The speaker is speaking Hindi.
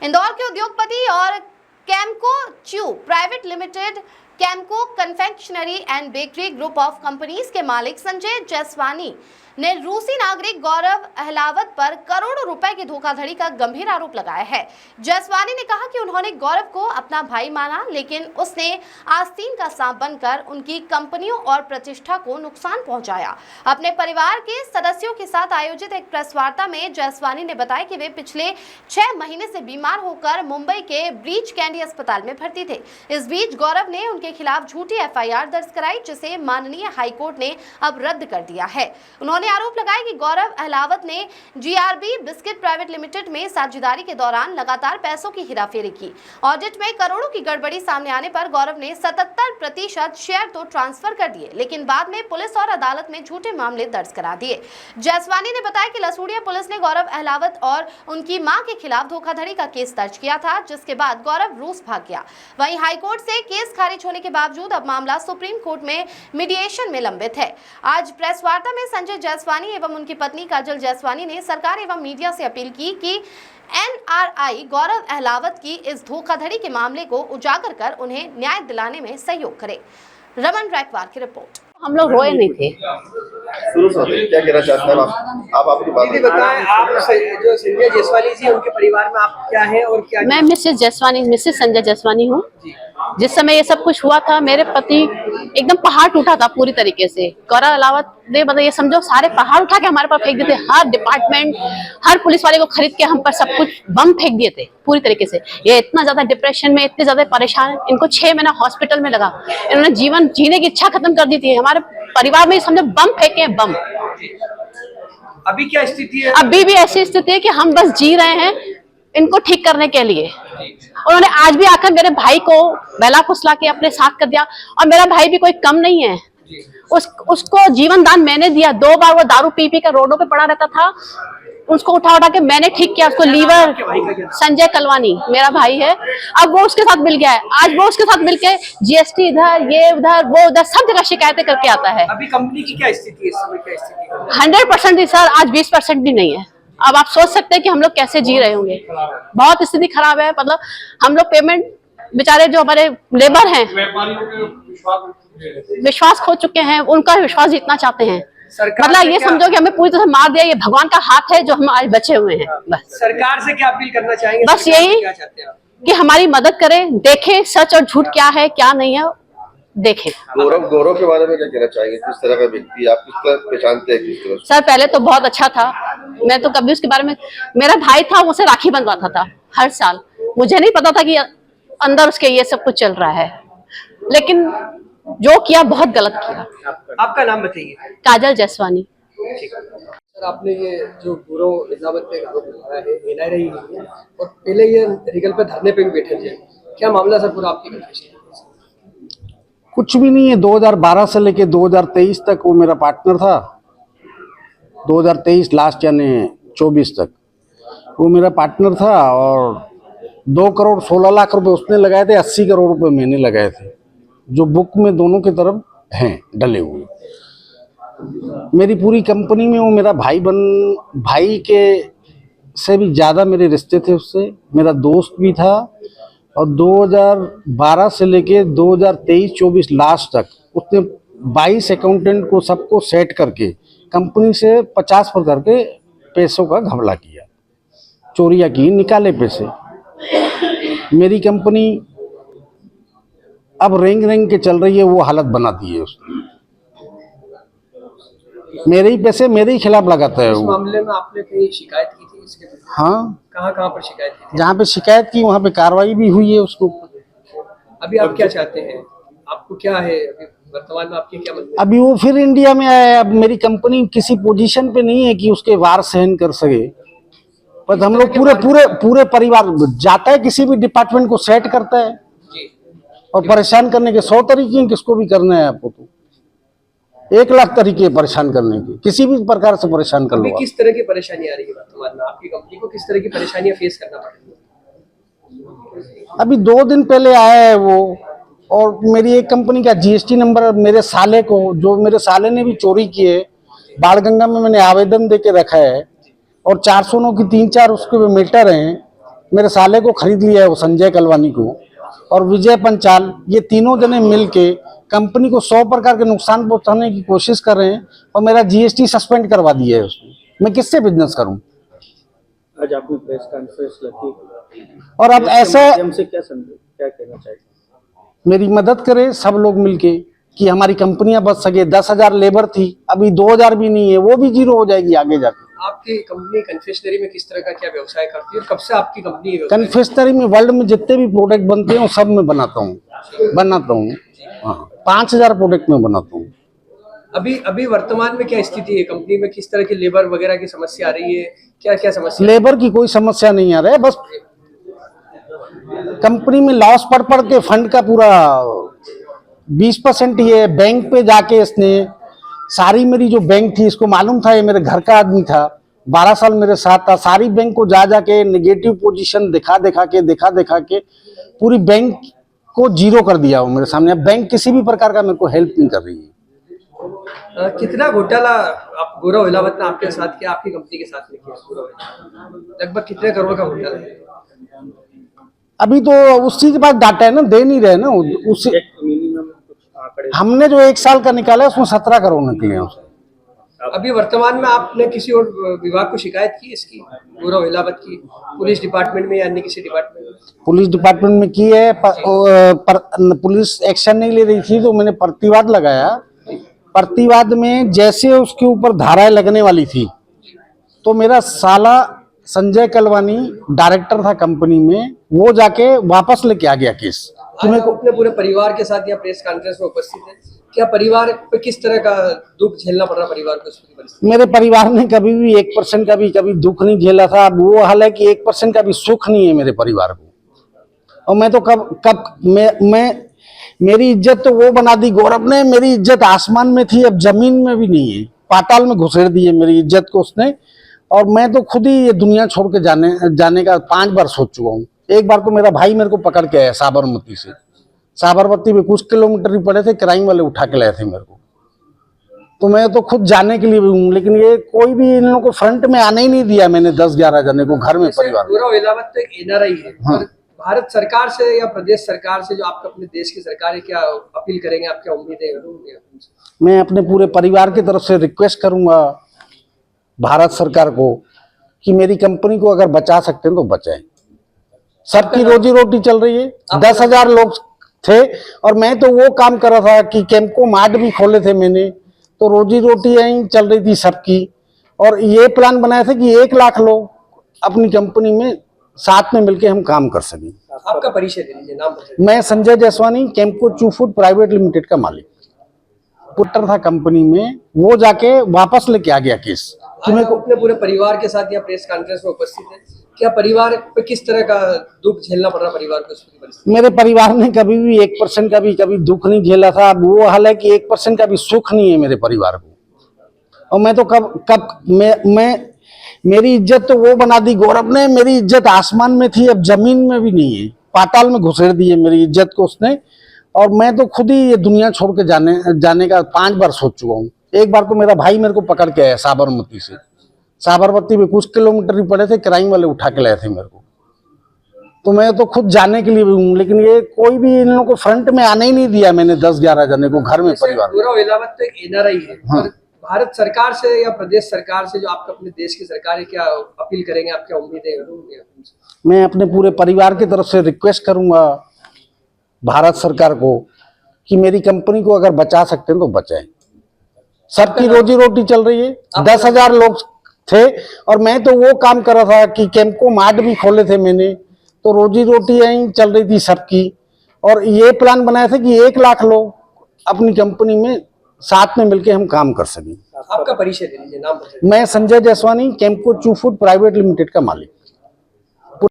इंदौर के उद्योगपति और Camco chew private limited Camco confectionery and bakery group of companies के मालिक संजय जायसवानी ने रूसी नागरिक गौरव अहलावत पर करोड़ों रुपए की धोखाधड़ी का गंभीर आरोप लगाया है। जायसवानी ने कहा कि उन्होंने गौरव को अपना भाई माना, लेकिन उसने आस्तीन का सांप बनकर उनकी कंपनियों और प्रतिष्ठा को नुकसान पहुंचाया। अपने परिवार के सदस्यों के साथ आयोजित एक प्रेस वार्ता में जायसवानी ने बताया कि वे पिछले 6 महीने से बीमार होकर मुंबई के ब्रीच कैंडी अस्पताल में भर्ती थे। इस बीच गौरव ने उनके खिलाफ झूठी FIR दर्ज कराई, जिसे माननीय हाईकोर्ट ने अब रद्द कर दिया है। उन्होंने आरोप लगाया कि गौरव अहलावत ने GRB बिस्किट प्राइवेट लिमिटेड में साझेदारी के दौरान लगातार पैसों की हेराफेरी की। ऑडिट में करोड़ों की गड़बड़ी सामने आने पर गौरव ने 77% शेयर तो ट्रांसफर कर दिए, लेकिन बाद में पुलिस और अदालत में झूठे मामले दर्ज करा दिए। जायसवानी ने बताया कि लसूड़िया पुलिस ने गौरव अहलावत और उनकी मां के खिलाफ धोखाधड़ी का केस दर्ज किया था, जिसके बाद गौरव रूस भाग गया। वहीं हाईकोर्ट से केस खारिज होने के बावजूद अब मामला सुप्रीम कोर्ट में मीडिएशन में लंबित है। आज प्रेस वार्ता में संजय जायसवानी एवं उनकी पत्नी काजल जायसवानी ने सरकार एवं मीडिया से अपील की कि NRI गौरव अहलावत की इस धोखाधड़ी के मामले को उजागर कर उन्हें न्याय दिलाने में सहयोग करे। रमन रैकवार की रिपोर्ट। हम लोग रोए नहीं थे। शुरू से क्या कहना चाहते हैं आप आपकी बात बताएं। आप जो संजय जायसवानी जी, उनके परिवार में आप क्या हैं और क्या? मैं मिसेस संजय जायसवानी हूँ। जिस समय ये सब कुछ हुआ था, मेरे पति एकदम पहाड़ टूटा था पूरी तरीके से। गौरव अहलावत ने मतलब ये समझो सारे पहाड़ उठा के हमारे पर फेंक दिए थे। हर डिपार्टमेंट, हर पुलिस वाले को खरीद के हम पर सब कुछ बम फेंक दिए थे पूरी तरीके से। ये इतना ज्यादा डिप्रेशन में, इतने ज्यादा परेशान, इनको 6 महीना हॉस्पिटल में लगा। इन्होंने जीवन जीने की इच्छा खत्म कर दी थी। हमारे परिवार में समझो बम फेंके, बम। अभी क्या स्थिति है? अभी भी ऐसी स्थिति है कि हम बस जी रहे हैं इनको ठीक करने के लिए। उन्होंने आज भी आकर मेरे भाई को बेला फुसला के अपने साथ कर दिया, और मेरा भाई भी कोई कम नहीं है। उसको जीवन दान मैंने दिया। 2 बार वो दारू पी पी कर रोडों पे पड़ा रहता था, उसको उठा के मैंने ठीक किया। उसको लीवर, संजय कलवानी मेरा भाई है। अब वो उसके साथ मिल गया है। आज वो उसके साथ मिलके GST इधर, ये उधर, वो उधर, सब जगह शिकायतें करके आता है। अभी कंपनी की क्या स्थिति है? इस समय क्या स्थिति है? 100% ही सर, आज 20% भी नहीं है। अब आप सोच सकते हैं कि हम लोग कैसे जी रहे होंगे। बहुत स्थिति खराब है। मतलब हम लोग पेमेंट, बेचारे जो हमारे लेबर हैं, विश्वास खो चुके हैं, उनका विश्वास जीतना चाहते हैं। मतलब ये समझो कि हमें पूरी तरह मार दिया। ये भगवान का हाथ है जो हम आज बचे हुए हैं। बस सरकार से क्या अपील करना चाहेंगे? बस यही कि हमारी मदद करें, देखें सच और झूठ क्या है क्या नहीं है, देखें। गौरव के बारे में क्या कहना चाहेंगे? किस तरह का व्यक्ति आप किस तरह पहचानते हैं? किस तरह? सर पहले तो बहुत अच्छा था। मैं तो कभी उसके बारे में, मेरा भाई था, उसे राखी बंधवाता था हर साल। मुझे नहीं पता था कि अंदर उसके ये सब कुछ चल रहा है, लेकिन जो किया बहुत गलत किया। आपका नाम बताइए। काजल जायसवानी। सर, आपने ये जो गौरव अहलावत पे आरोप लगाया है, NRI रही है और पहले ये रीगल पे धरने पे भी बैठे थे, क्या मामला सर पूरा आपकी कन्फेशन? कुछ भी नहीं है। 2012 से लेके 2023 तक वो मेरा पार्टनर था। 2023 लास्ट यानी 24 तक वो मेरा पार्टनर था, और 2 करोड़ 16 लाख रुपए उसने लगाए थे, 80 करोड़ रुपए मैंने लगाए थे, जो बुक में दोनों की तरफ हैं डले हुए। मेरी पूरी कंपनी में वो मेरा भाई के से भी ज़्यादा मेरे रिश्ते थे उससे। मेरा दोस्त भी था, और 2012 से लेके 2023-24 लास्ट तक उसने 22 अकाउंटेंट को सबको सेट करके कंपनी से 50 पर करके पैसों का घपला किया, चोरियां की, निकाले पैसे। मेरी कंपनी अब रेंग के चल रही है, वो हालत बना दी है उसने। मेरे ही पैसे मेरे ही खिलाफ लगाता है। इस मामले में आपने कहीं शिकायत की थी इसके? हाँ, कहाँ पर शिकायत की थी? जहाँ पे शिकायत की वहाँ पे कार्रवाई भी हुई है उसको। अभी आप क्या चाहते हैं? आपको क्या है अभी वर्तमान में, आपकी क्या मतलब? अभी वो फिर इंडिया में आया है। अब मेरी कंपनी किसी पोजीशन पे नहीं है कि उसके वार सहन कर सके, पर हम लोग पूरे परिवार जाता है, किसी भी डिपार्टमेंट को सेट करता है। और परेशान करने के 100 तरीके हैं, किसको भी करना है आपको तो 1 लाख तरीके परेशान करने के, किसी भी प्रकार से परेशान कर लो। किस तरह की परेशानी आ रही है वर्तमान में? आपकी कंपनी को किस तरह की परेशानियां फेस करना पड़ रही है? अभी 2 दिन पहले आया है वो, और मेरी एक कंपनी का GST नंबर मेरे साले को, जो मेरे साले ने भी चोरी की है, बाणगंगा में मैंने आवेदन दे के रखा है, और 409 की 3-4 उसके मैटर हैं। मेरे साले को खरीद लिया है, वो संजय कलवानी को, और विजय पंचाल, ये तीनों जने मिलके कंपनी को 100 प्रकार के नुकसान पहुंचाने की कोशिश कर रहे हैं और मेरा जीएसटी सस्पेंड करवा दिया है उसने। मैं किससे बिजनेस करूं? आज आपने प्रेस कॉन्फ्रेंस रखी और अब ऐसे से क्या कहना चाहिए? मेरी मदद करे सब लोग मिलके कि हमारी कंपनियां बच सके। 10,000 लेबर थी, अभी 2,000 भी नहीं है, वो भी जीरो हो जाएगी आगे जाके। आपकी कंपनी कन्फेक्शनरी में किस तरह का क्या व्यवसाय करती है? कब से आपकी कंपनी है? कन्फेक्शनरी में वर्ल्ड में जितने भी प्रोडक्ट बनते हैं वो सब मैं बनाता हूँ। हाँ, 5,000 प्रोडक्ट में बनाता हूँ। अभी वर्तमान में क्या स्थिति है कंपनी में? किस तरह की लेबर वगैरह की समस्या आ रही है? क्या क्या समस्या? लेबर की कोई समस्या नहीं आ रहा है, बस कंपनी में लॉस पड़ के फंड का पूरा 20% ये बैंक पे जाके इसने सारी मेरी जो बैंक थी, इसको मालूम था ये मेरे घर का आदमी था, 12 साल मेरे साथ था, सारी बैंक को जा के नेगेटिव पोजीशन दिखा दिखा के पूरी बैंक को जीरो कर दिया वो मेरे सामने। अब बैंक किसी भी प्रकार का मेरे को हेल्प नहीं कर रही है। कितना घोटाला आप गौरव हिलावत ने आपके साथ किया, आपकी कंपनी के साथ में किया? लगभग कितने करोड़ का घोटाला है? अभी तो उसी के पास डाटा है ना, दे नहीं रहे ना उसी। हमने जो 1 साल का निकाला है उसमें 17 करोड़ निकले हैं उसमें। अभी वर्तमान में आपने किसी और विभाग को शिकायत की इसकी, गौरव हिलावत की, पुलिस डिपार्टमेंट में या अन्य किसी डिपार्टमेंट में? पुलिस डिपार्टमेंट में की है, पुलिस एक्शन नहीं ले रही थी तो मैंने प्रतिवाद लगाया। प्रतिवाद में जैसे उसके ऊपर धाराएं लगने वाली थी तो मेरा साला संजय कलवानी डायरेक्टर था कंपनी में, वो जाके वापस लेके आ गया केस। आज आप अपने पूरे परिवार के साथ यहाँ प्रेस कॉन्फ्रेंस में उपस्थित है, क्या परिवार पे किस तरह का दुख झेलना पड़ रहा परिवार को इस पूरी परिस्थिति? मेरे परिवार ने कभी भी 1% का भी कभी दुख नहीं झेला था। अब वो हाल है कि 1% का भी सुख नहीं है मेरे परिवार को। और मैं तो मैं मेरी इज्जत तो वो बना दी गौरव ने, मेरी इज्जत आसमान में थी, अब जमीन में भी नहीं है, पाताल में घुसेड़ दी है मेरी इज्जत को उसने। और मैं तो खुद ही ये दुनिया छोड़ के जाने का 5 बार सोच चुका हूँ। एक बार तो मेरा भाई मेरे को पकड़ के आया साबरमती से, साबरमती में कुछ किलोमीटर ही पड़े थे, क्राइम वाले उठा के लाए थे मेरे को। तो मैं तो खुद जाने के लिए भी हूँ, लेकिन ये कोई भी इन लोगों को फ्रंट में आने ही नहीं दिया मैंने 10-11 जने को घर में परिवार। गौरव हिलावत तो एक एनआरआई है। हाँ। भारत सरकार से या प्रदेश सरकार से, जो आपका अपने देश की सरकार है, क्या अपील करेंगे? आप क्या उम्मीदें करेंगे? मैं अपने पूरे परिवार की तरफ से रिक्वेस्ट करूंगा भारत सरकार को कि मेरी कंपनी को अगर बचा सकते हैं तो बचाएं। सबकी रोजी रोटी चल रही है, 10,000 लोग थे और मैं तो वो काम कर रहा था कि कैम्पको मार्ट भी खोले थे मैंने, तो रोजी रोटी यहीं चल रही थी सबकी। और ये प्लान बनाया था कि 1 लाख लोग अपनी कंपनी में साथ में मिलकर हम काम कर सकें। आपका परिचय दे दीजिए, नाम बताइए। मैं संजय जसवानी, कैम्पको चू फूड प्राइवेट लिमिटेड का मालिक। पुत्र था कंपनी में, वो जाके वापस लेके आ गया केस। आज आप अपने पूरे परिवार के साथ यहाँ प्रेस कॉन्फ्रेंस में उपस्थित है, क्या परिवार पे किस तरह का दुख झेलना पड़ रहा परिवार को इस पूरी परिस्थिति? मेरे परिवार ने कभी भी 1% का भी कभी दुख नहीं झेला था। अब वो हाल है कि 1% का भी सुख नहीं है मेरे परिवार को। और मैं तो मेरी इज्जत तो वो बना दी गौरव ने, मेरी इज्जत आसमान में थी, अब जमीन में भी नहीं है, पाताल में घुसेड़ दी है मेरी इज्जत को उसने। और मैं तो खुद ही ये दुनिया छोड़ के जाने का 5 बार सोच चुका हूँ। एक बार तो मेरा भाई मेरे को पकड़ के आया साबरमती से, साबरमती में कुछ किलोमीटर ही पड़े थे, क्राइम वाले उठा के लाए थे मेरे को। तो मैं तो खुद जाने के लिए भी हूँ, लेकिन ये कोई भी इन लोगों को फ्रंट में आने ही नहीं दिया मैंने 10-11 जने को घर में परिवार। गौरव हिलावत तो एक एनआरआई है। हाँ। भारत सरकार से या प्रदेश सरकार से, जो आपका अपने देश की सरकार है, क्या अपील करेंगे? आप क्या उम्मीदें करेंगे? मैं अपने पूरे परिवार की तरफ से रिक्वेस्ट करूंगा भारत सरकार को कि मेरी कंपनी को अगर बचा सकते हैं तो बचाएं। सबकी रोजी रोटी चल रही है, 10,000 लोग थे और मैं तो वो काम कर रहा था कि कैम्पको मार्ट भी खोले थे मैंने, तो रोजी रोटी यहीं चल रही थी सबकी। और ये प्लान बनाया था कि 1 लाख लोग अपनी कंपनी में साथ में मिलकर हम काम कर सकें। आपका परिचय दे दीजिए, नाम बताइए। मैं संजय जसवानी, कैम्पको चू फूड प्राइवेट लिमिटेड का मालिक।